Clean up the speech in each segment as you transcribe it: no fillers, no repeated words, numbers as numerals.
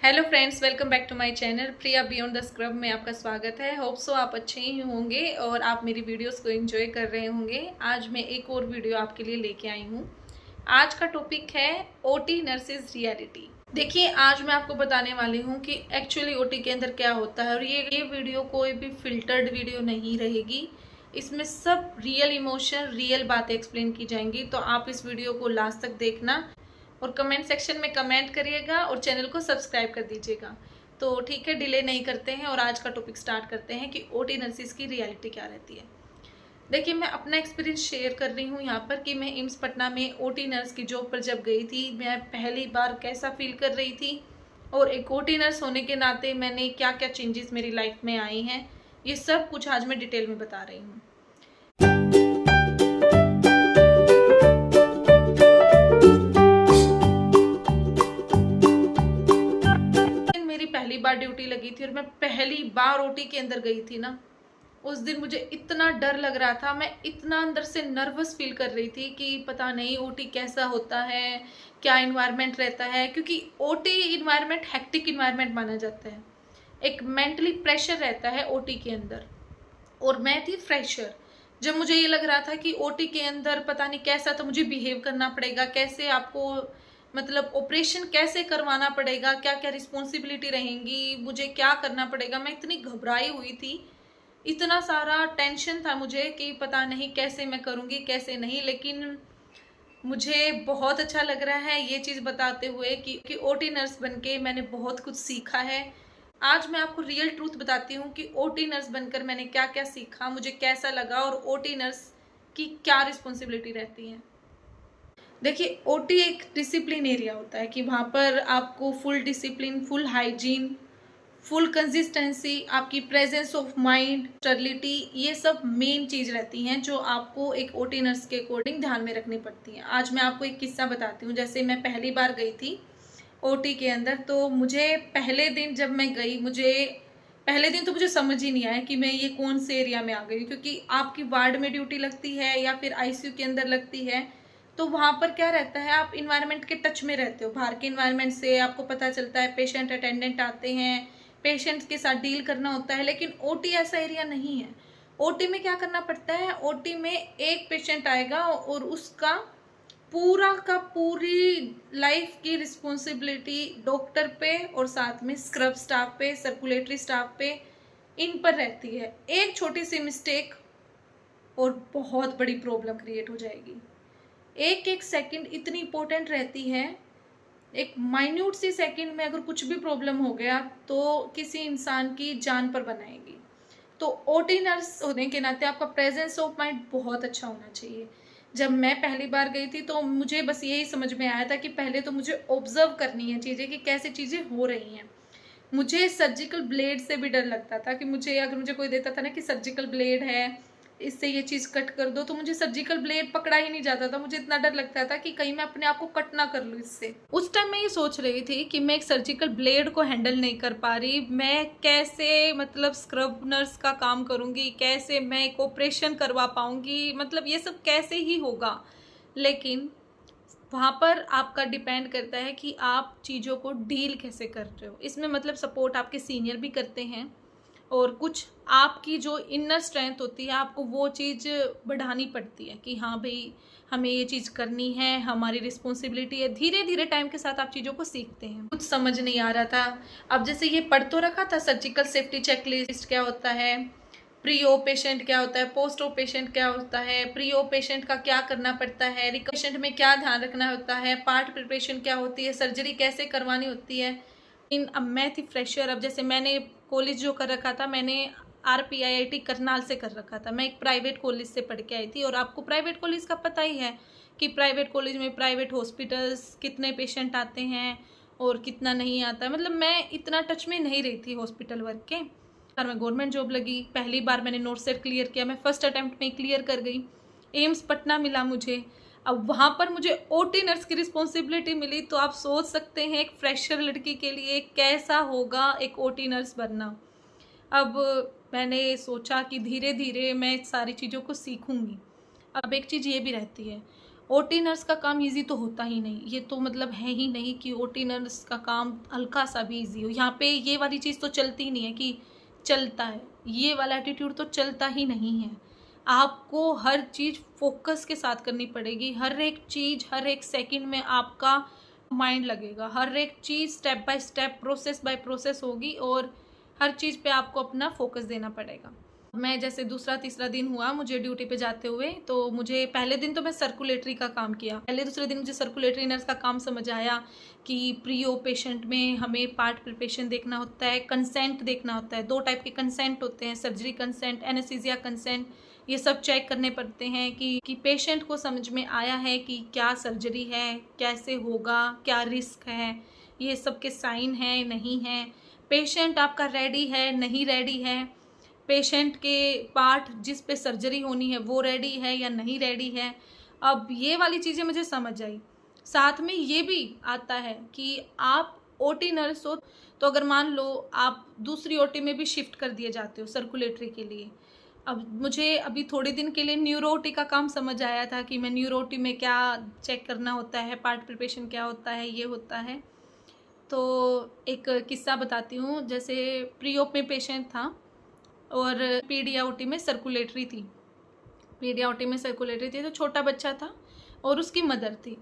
Hello friends, welcome back to my channel Priya Beyond the Scrub में आपका स्वागत है। होप सो आप अच्छे ही होंगे और आप मेरी वीडियोस को एंजॉय कर रहे होंगे। आज मैं एक और वीडियो आपके लिए लेके आई हूँ। आज का टॉपिक है ओटी नर्सेज रियलिटी। देखिए, आज मैं आपको बताने वाली हूँ कि एक्चुअली ओटी के अंदर क्या होता है और ये वीडियो कोई भी फिल्टर्ड वीडियो नहीं रहेगी। इसमें सब रियल इमोशन, रियल बातें एक्सप्लेन की जाएंगी, तो आप इस वीडियो को लास्ट तक देखना और कमेंट सेक्शन में कमेंट करिएगा और चैनल को सब्सक्राइब कर दीजिएगा। तो ठीक है, डिले नहीं करते हैं और आज का टॉपिक स्टार्ट करते हैं कि ओटी नर्सिस की रियलिटी क्या रहती है। देखिए, मैं अपना एक्सपीरियंस शेयर कर रही हूँ यहाँ पर कि मैं एम्स पटना में ओटी नर्स की जॉब पर जब गई थी, मैं पहली बार कैसा फील कर रही थी और एक ओटी नर्स होने के नाते मैंने क्या क्या चेंजेस मेरी लाइफ में आई हैं, ये सब कुछ आज मैं डिटेल में बता रही हूँ। मेरी पहली बार ड्यूटी लगी थी और मैं पहली बार ओटी के अंदर गई थी ना, उस दिन मुझे इतना डर लग रहा था, मैं इतना अंदर से नर्वस फील कर रही थी कि पता नहीं ओटी कैसा होता है, क्या इन्वायरमेंट रहता है, क्योंकि ओटी इन्वायरमेंट हेक्टिक इन्वायरमेंट माना जाता है। एक मेंटली प्रेशर रहता है ओटी के अंदर और मैं थी फ्रेशर। जब मुझे ये लग रहा था कि ओटी के अंदर पता नहीं कैसा तो मुझे बिहेव करना पड़ेगा, कैसे आपको मतलब ऑपरेशन कैसे करवाना पड़ेगा, क्या क्या रिस्पॉन्सिबिलिटी रहेंगी, मुझे क्या करना पड़ेगा, मैं इतनी घबराई हुई थी, इतना सारा टेंशन था मुझे कि पता नहीं कैसे मैं करूँगी कैसे नहीं। लेकिन मुझे बहुत अच्छा लग रहा है ये चीज़ बताते हुए कि ओटी नर्स बनके मैंने बहुत कुछ सीखा है। आज मैं आपको रियल ट्रूथ बताती हूँ कि ओटी नर्स बनकर मैंने क्या क्या सीखा, मुझे कैसा लगा और ओटी नर्स की क्या रिस्पॉन्सिबिलिटी रहती है। देखिए, ओटी एक डिसिप्लिन एरिया होता है कि वहाँ पर आपको full discipline, full hygiene, full consistency, आपकी प्रेजेंस ऑफ माइंड, स्टर्लिटी, ये सब मेन चीज़ रहती हैं जो आपको एक ओटी नर्स के अकॉर्डिंग ध्यान में रखनी पड़ती हैं। आज मैं आपको एक किस्सा बताती हूँ। जैसे मैं पहली बार गई थी ओटी के अंदर, तो मुझे पहले दिन जब मैं गई, पहले दिन तो मुझे समझ ही नहीं आया कि मैं ये कौन से एरिया में आ गई, क्योंकि आपकी वार्ड में ड्यूटी लगती है या फिर आईसीयू के अंदर लगती है, तो वहाँ पर क्या रहता है, आप इन्वायरमेंट के टच में रहते हो। बाहर के इन्वायरमेंट से आपको पता चलता है, पेशेंट अटेंडेंट आते हैं, पेशेंट्स के साथ डील करना होता है। लेकिन ओटी ऐसा एरिया नहीं है। ओटी में क्या करना पड़ता है, ओटी में एक पेशेंट आएगा और उसका पूरा का पूरी लाइफ की रिस्पॉन्सिबिलिटी डॉक्टर पे और साथ में स्क्रब स्टाफ पे, सर्कुलेटरी स्टाफ पे, इन पर रहती है। एक छोटी सी मिस्टेक और बहुत बड़ी प्रॉब्लम क्रिएट हो जाएगी। एक एक सेकंड इतनी इंपॉर्टेंट रहती है। एक माइन्यूट सी सेकंड में अगर कुछ भी प्रॉब्लम हो गया तो किसी इंसान की जान पर बनाएगी। तो ओटी नर्स होने के नाते आपका प्रेजेंस ऑफ माइंड बहुत अच्छा होना चाहिए। जब मैं पहली बार गई थी तो मुझे बस यही समझ में आया था कि पहले तो मुझे ऑब्जर्व करनी है चीज़ें कि कैसे चीज़ें हो रही हैं। मुझे सर्जिकल ब्लेड से भी डर लगता था कि अगर मुझे कोई देता था ना कि सर्जिकल ब्लेड है, इससे ये चीज़ कट कर दो, तो मुझे सर्जिकल ब्लेड पकड़ा ही नहीं जाता था। मुझे इतना डर लगता था कि कहीं मैं अपने आप को कट ना कर लूँ इससे। उस टाइम मैं ये सोच रही थी कि मैं एक सर्जिकल ब्लेड को हैंडल नहीं कर पा रही, मैं कैसे मतलब स्क्रब नर्स का काम करूँगी, कैसे मैं एक ऑपरेशन करवा पाऊँगी, मतलब ये सब कैसे ही होगा। लेकिन वहाँ पर आपका डिपेंड करता है कि आप चीज़ों को डील कैसे कर रहे हो। इसमें मतलब सपोर्ट आपके सीनियर भी करते हैं और कुछ आपकी जो इनर स्ट्रेंथ होती है, आपको वो चीज़ बढ़ानी पड़ती है कि हाँ भाई, हमें ये चीज़ करनी है, हमारी रिस्पॉन्सिबिलिटी है। धीरे धीरे टाइम के साथ आप चीज़ों को सीखते हैं। कुछ समझ नहीं आ रहा था। अब जैसे ये पढ़ तो रखा था, सर्जिकल सेफ्टी चेकलिस्ट क्या होता है, प्री ओ पेशेंट क्या होता है, पोस्ट ओ पेशेंट क्या होता है, प्री ओ पेशेंट का क्या करना पड़ता है, पेशेंट में क्या ध्यान रखना होता है, पार्ट प्रिपरेशन क्या होती है, सर्जरी कैसे करवानी होती है। अब मैं थी फ्रेशर। अब जैसे मैंने कॉलेज जो कर रखा था, मैंने RPIIT करनाल से कर रखा था। मैं एक प्राइवेट कॉलेज से पढ़ के आई थी और आपको प्राइवेट कॉलेज का पता ही है कि प्राइवेट कॉलेज में प्राइवेट हॉस्पिटल्स कितने पेशेंट आते हैं और कितना नहीं आता है। मतलब मैं इतना टच में नहीं रही थी हॉस्पिटल वर्क के। और मैं गवर्नमेंट जॉब लगी, पहली बार मैंने नोट सेट क्लियर किया, मैं फर्स्ट अटैम्प्ट में क्लियर कर गई। एम्स पटना मिला मुझे। अब वहाँ पर मुझे ओटी नर्स की रिस्पॉन्सिबिलिटी मिली, तो आप सोच सकते हैं एक फ्रेशर लड़की के लिए कैसा होगा एक ओटी नर्स बनना। अब मैंने सोचा कि धीरे धीरे मैं सारी चीज़ों को सीखूंगी। अब एक चीज़ ये भी रहती है, ओटी नर्स का काम इजी तो होता ही नहीं, ये तो मतलब है ही नहीं कि ओटी नर्स का काम हल्का सा भी इजी हो। यहाँ पे ये वाली चीज़ तो चलती ही नहीं है कि चलता है, ये वाला एटीट्यूड तो चलता ही नहीं है। आपको हर चीज़ फोकस के साथ करनी पड़ेगी, हर एक चीज़ हर एक सेकंड में आपका माइंड लगेगा, हर एक चीज़ step by step process by process होगी और हर चीज़ पे आपको अपना फोकस देना पड़ेगा। मैं जैसे दूसरा तीसरा दिन हुआ मुझे ड्यूटी पे जाते हुए, तो मुझे पहले दिन तो मैं सर्कुलेटरी का काम किया, पहले दूसरे दिन मुझे सर्कुलेटरी नर्स का काम समझ आया कि प्री ओ पेशेंट में हमें पार्ट प्रिपरेशन देखना होता है, कंसेंट देखना होता है। 2 टाइप के कंसेंट होते हैं, सर्जरी कंसेंट, एनेस्थीसिया कंसेंट। ये सब चेक करने पड़ते हैं कि पेशेंट को समझ में आया है कि क्या सर्जरी है, कैसे होगा, क्या रिस्क है, ये सब के साइन है नहीं है, पेशेंट आपका रेडी है नहीं रेडी है, पेशेंट के पार्ट जिस पे सर्जरी होनी है वो रेडी है या नहीं रेडी है। अब ये वाली चीज़ें मुझे समझ आई। साथ में ये भी आता है कि आप ओटी नर्स हो तो अगर मान लो आप दूसरी ओटी में भी शिफ्ट कर दिए जाते हो सर्कुलेटरी के लिए। अब मुझे अभी थोड़े दिन के लिए न्यूरो ओटी का काम समझ आया था कि मैं न्यूरो ओटी में क्या चेक करना होता है, पार्ट प्रिपरेशन क्या होता है, ये होता है। तो एक किस्सा बताती हूँ। जैसे प्री ओप में पेशेंट था और पीडियाओटी में सर्कुलेटरी थी, पीडियाओटी में सर्कुलेटरी थी, तो छोटा बच्चा था और उसकी मदर थी।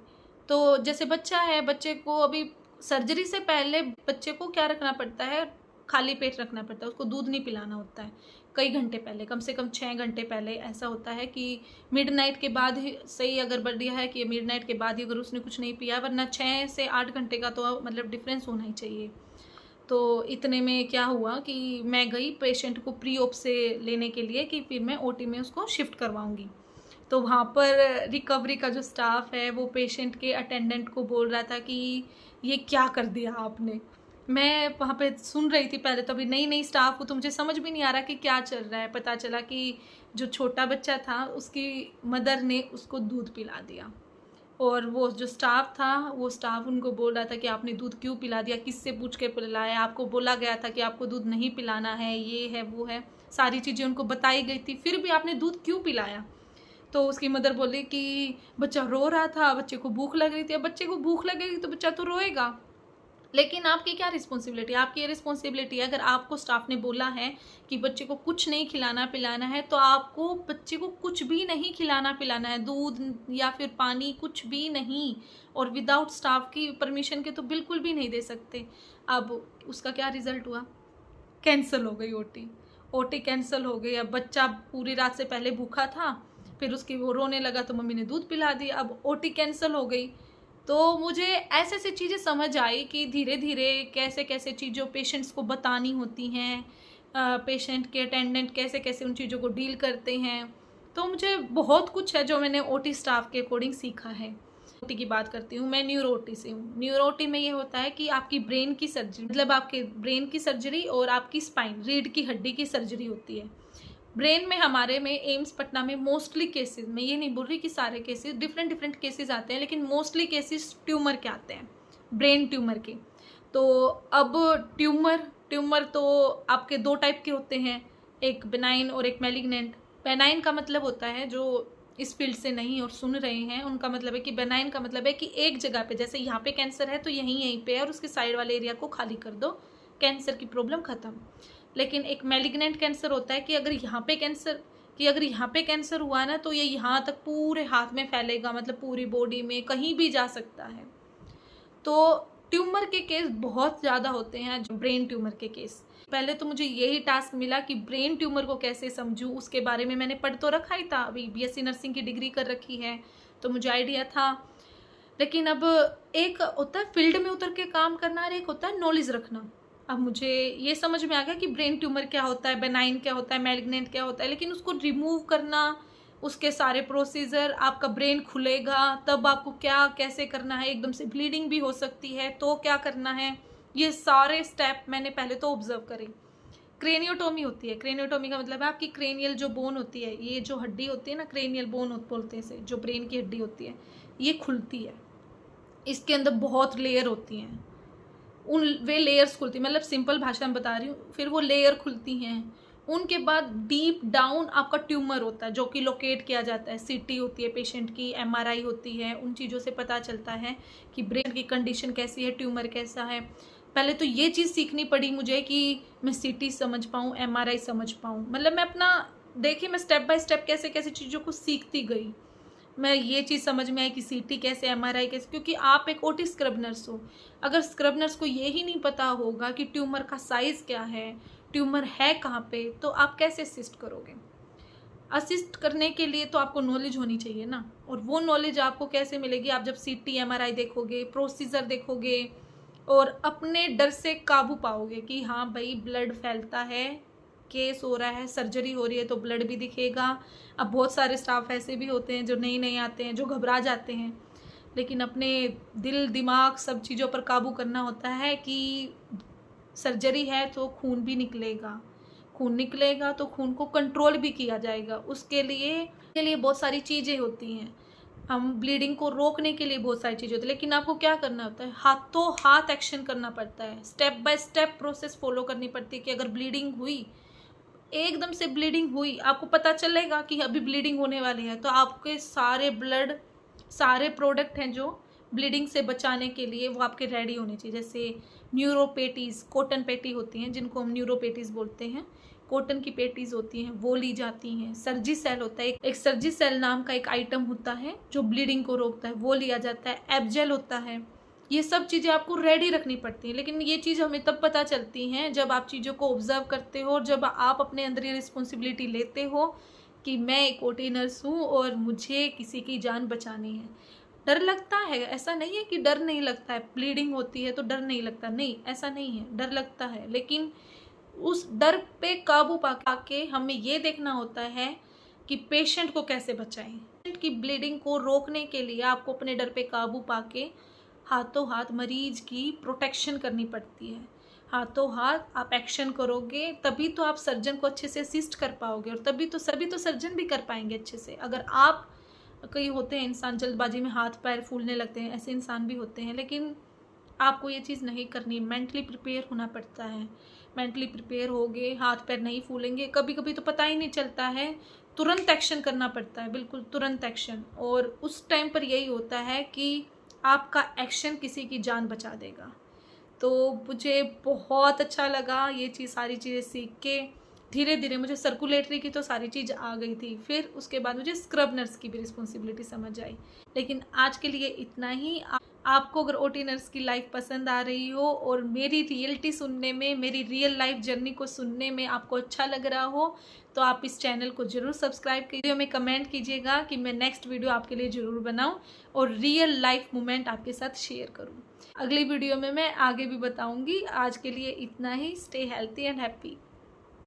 तो जैसे बच्चा है, बच्चे को अभी सर्जरी से पहले बच्चे को क्या रखना पड़ता है, खाली पेट रखना पड़ता है, उसको दूध नहीं पिलाना होता है कई घंटे पहले, कम से कम 6 घंटे पहले। ऐसा होता है कि मिडनाइट के बाद ही सही, अगर बढ़िया है कि मिडनाइट के बाद ही अगर उसने कुछ नहीं पिया, वरना 6 से 8 घंटे का तो मतलब डिफरेंस होना ही चाहिए। तो इतने में क्या हुआ कि मैं गई पेशेंट को प्री ओप से लेने के लिए कि फिर मैं ओटी में उसको शिफ्ट करवाऊंगी। तो वहाँ पर रिकवरी का जो स्टाफ है वो पेशेंट के अटेंडेंट को बोल रहा था कि ये क्या कर दिया आपने। मैं वहाँ पे सुन रही थी पहले, तो अभी नई नई स्टाफ को तो मुझे समझ भी नहीं आ रहा कि क्या चल रहा है। पता चला कि जो छोटा बच्चा था उसकी मदर ने उसको दूध पिला दिया और वो जो स्टाफ था वो स्टाफ उनको बोल रहा था कि आपने दूध क्यों पिला दिया, किससे पूछ के पिलाया, आपको बोला गया था कि आपको दूध नहीं पिलाना है, ये है वो है, सारी चीज़ें उनको बताई गई थी, फिर भी आपने दूध क्यों पिलाया। तो उसकी मदर बोली कि बच्चा रो रहा था, बच्चे को भूख लग रही थी। अब बच्चे को भूख लगेगी तो बच्चा तो रोएगा, लेकिन आपकी क्या रिस्पॉन्सिबिलिटी, आपकी ये रिस्पॉन्सिबिलिटी है। अगर आपको स्टाफ ने बोला है कि बच्चे को कुछ नहीं खिलाना पिलाना है, तो आपको बच्चे को कुछ भी नहीं खिलाना पिलाना है, दूध या फिर पानी कुछ भी नहीं, और विदाउट स्टाफ की परमिशन के तो बिल्कुल भी नहीं दे सकते। अब उसका क्या रिजल्ट हुआ, कैंसिल हो गई ओटी, ओटी कैंसिल हो गई। अब बच्चा पूरी रात से पहले भूखा था, फिर उसकी वो रोने लगा तो मम्मी ने दूध पिला दिया, अब ओटी कैंसिल हो गई। तो मुझे ऐसे ऐसी चीज़ें समझ आई कि धीरे धीरे कैसे कैसे चीज़ों पेशेंट्स को बतानी होती हैं, पेशेंट के अटेंडेंट कैसे कैसे उन चीज़ों को डील करते हैं। तो मुझे बहुत कुछ है जो मैंने ओटी स्टाफ के अकॉर्डिंग सीखा है। ओटी की बात करती हूँ, मैं न्यूरो ओटी से हूँ। न्यूरो ओटी में ये होता है कि आपकी ब्रेन की सर्जरी, मतलब आपके ब्रेन की सर्जरी और आपकी स्पाइन रीढ़ की हड्डी की सर्जरी होती है। ब्रेन में हमारे में एम्स पटना में मोस्टली केसेस, मैं ये नहीं बोल रही कि सारे केसेस, डिफरेंट डिफरेंट केसेस आते हैं, लेकिन मोस्टली केसेस ट्यूमर के आते हैं, ब्रेन ट्यूमर के। तो अब ट्यूमर तो आपके 2 टाइप के होते हैं, एक बेनाइन और एक मैलिग्नेंट। बेनाइन का मतलब होता है, जो इस फील्ड से नहीं और सुन रहे हैं उनका मतलब है कि बेनाइन का मतलब है कि एक जगह पे, जैसे यहाँ पे कैंसर है तो यहीं पे है और उसके साइड वाले एरिया को खाली कर दो, कैंसर की प्रॉब्लम खत्म। लेकिन एक मैलिग्नेंट कैंसर होता है कि अगर यहाँ पे कैंसर हुआ ना तो ये यहाँ तक पूरे हाथ में फैलेगा, मतलब पूरी बॉडी में कहीं भी जा सकता है। तो ट्यूमर के केस बहुत ज़्यादा होते हैं, ब्रेन ट्यूमर के केस। पहले तो मुझे यही टास्क मिला कि ब्रेन ट्यूमर को कैसे समझूं, उसके बारे में मैंने पढ़ तो रखा ही था, अभी बीएससी नर्सिंग की डिग्री कर रखी है तो मुझे आइडिया था। लेकिन अब एक होता है फील्ड में उतर के काम करना और एक होता है नॉलेज रखना। अब मुझे ये समझ में आ गया कि ब्रेन ट्यूमर क्या होता है, बेनाइन क्या होता है, मैलिग्नेंट क्या होता है, लेकिन उसको रिमूव करना, उसके सारे प्रोसीजर, आपका ब्रेन खुलेगा तब आपको क्या कैसे करना है, एकदम से ब्लीडिंग भी हो सकती है तो क्या करना है, ये सारे स्टेप मैंने पहले तो ऑब्जर्व करे। क्रेनियोटोमी होती है, क्रेनियोटोमी का मतलब है आपकी क्रेनियल जो बोन होती है, ये जो हड्डी होती है ना, क्रेनियल बोन बोलते हैं इसे, जो ब्रेन की हड्डी होती है, ये खुलती है। इसके अंदर बहुत लेयर होती हैं, उन वे लेयर्स खुलती, मतलब सिंपल भाषा में बता रही हूँ, फिर वो लेयर खुलती हैं, उनके बाद डीप डाउन आपका ट्यूमर होता है जो कि लोकेट किया जाता है। सीटी होती है पेशेंट की, एमआरआई होती है, उन चीज़ों से पता चलता है कि ब्रेन की कंडीशन कैसी है, ट्यूमर कैसा है। पहले तो ये चीज़ सीखनी पड़ी मुझे कि मैं सीटी समझ पाऊँ, एमआरआई समझ पाऊँ। मतलब मैं अपना देखिए मैं स्टेप बाय स्टेप कैसे कैसे चीज़ों को सीखती गई। मैं ये चीज़ समझ में आई कि सीटी कैसे, एमआरआई कैसे, क्योंकि आप एक ओटी स्क्रब नर्स हो। अगर स्क्रब नर्स को ये ही नहीं पता होगा कि ट्यूमर का साइज़ क्या है, ट्यूमर है कहाँ पे, तो आप कैसे असिस्ट करोगे? असिस्ट करने के लिए तो आपको नॉलेज होनी चाहिए ना, और वो नॉलेज आपको कैसे मिलेगी? आप जब सीटी, एमआरआई देखोगे, प्रोसीजर देखोगे और अपने डर से काबू पाओगे कि हाँ भाई ब्लड फैलता है, केस हो रहा है, सर्जरी हो रही है तो ब्लड भी दिखेगा। अब बहुत सारे स्टाफ ऐसे भी होते हैं जो नए आते हैं, जो घबरा जाते हैं, लेकिन अपने दिल दिमाग सब चीज़ों पर काबू करना होता है कि सर्जरी है तो खून भी निकलेगा, खून निकलेगा तो खून को कंट्रोल भी किया जाएगा। उसके लिए बहुत सारी चीज़ें होती हैं। हम ब्लीडिंग को रोकने के लिए बहुत सारी चीज़ें होती है, लेकिन आपको क्या करना होता है? हाथों हाथ एक्शन करना पड़ता है, step by step process follow करनी पड़ती है कि अगर ब्लीडिंग हुई, एकदम से ब्लीडिंग हुई, आपको पता चलेगा कि अभी ब्लीडिंग होने वाली है, तो आपके सारे ब्लड, सारे प्रोडक्ट हैं जो ब्लीडिंग से बचाने के लिए वो आपके रेडी होने चाहिए। जैसे न्यूरोपेटीज़, कॉटन पेटी होती हैं जिनको हम न्यूरोपेटीज़ बोलते हैं, कॉटन की पेटीज़ होती हैं वो ली जाती हैं। सर्जी सेल होता है, एक सर्जी सेल नाम का एक आइटम होता है जो ब्लीडिंग को रोकता है, वो लिया जाता है। एबजेल होता है। ये सब चीज़ें आपको रेडी रखनी पड़ती हैं, लेकिन ये चीज़ हमें तब पता चलती हैं जब आप चीज़ों को ऑब्जर्व करते हो और जब आप अपने अंदर ये रिस्पॉन्सिबिलिटी लेते हो कि मैं एक ओटी नर्स हूँ और मुझे किसी की जान बचानी है। डर लगता है, ऐसा नहीं है कि डर नहीं लगता है, ब्लीडिंग होती है तो डर नहीं लगता, नहीं ऐसा नहीं है, डर लगता है, लेकिन उस डर पे काबू पा के हमें ये देखना होता है कि पेशेंट को कैसे बचाएं। पेशेंट की ब्लीडिंग को रोकने के लिए आपको अपने डर पे काबू पाके हाथों हाथ मरीज की प्रोटेक्शन करनी पड़ती है। हाथों हाथ आप एक्शन करोगे तभी तो आप सर्जन को अच्छे से असिस्ट कर पाओगे, और तभी तो सर्जन भी कर पाएंगे अच्छे से। अगर आप, कई होते हैं इंसान जल्दबाजी में हाथ पैर फूलने लगते हैं, ऐसे इंसान भी होते हैं, लेकिन आपको ये चीज़ नहीं करनी। मेंटली प्रिपेयर होना पड़ता है। मेंटली प्रिपेयर होगे, हाथ पैर नहीं फूलेंगे, कभी कभी तो पता ही नहीं चलता है, तुरंत एक्शन करना पड़ता है, बिल्कुल तुरंत एक्शन। और उस टाइम पर यही होता है कि आपका एक्शन किसी की जान बचा देगा। तो मुझे बहुत अच्छा लगा ये चीज़, सारी चीज़ें सीख के। धीरे धीरे मुझे सर्कुलेटरी की तो सारी चीज़ आ गई थी, फिर उसके बाद मुझे स्क्रब नर्स की भी रिस्पॉन्सिबिलिटी समझ आई। लेकिन आज के लिए इतना ही। आपको अगर ओटी नर्स की लाइफ पसंद आ रही हो और मेरी रियलिटी सुनने में, मेरी रियल लाइफ जर्नी को सुनने में आपको अच्छा लग रहा हो, तो आप इस चैनल को ज़रूर सब्सक्राइब कीजिए। हमें कमेंट कीजिएगा कि मैं नेक्स्ट वीडियो आपके लिए ज़रूर बनाऊं और रियल लाइफ मोमेंट आपके साथ शेयर करूं। अगली वीडियो में मैं आगे भी बताऊंगी। आज के लिए इतना ही। Stay healthy and happy.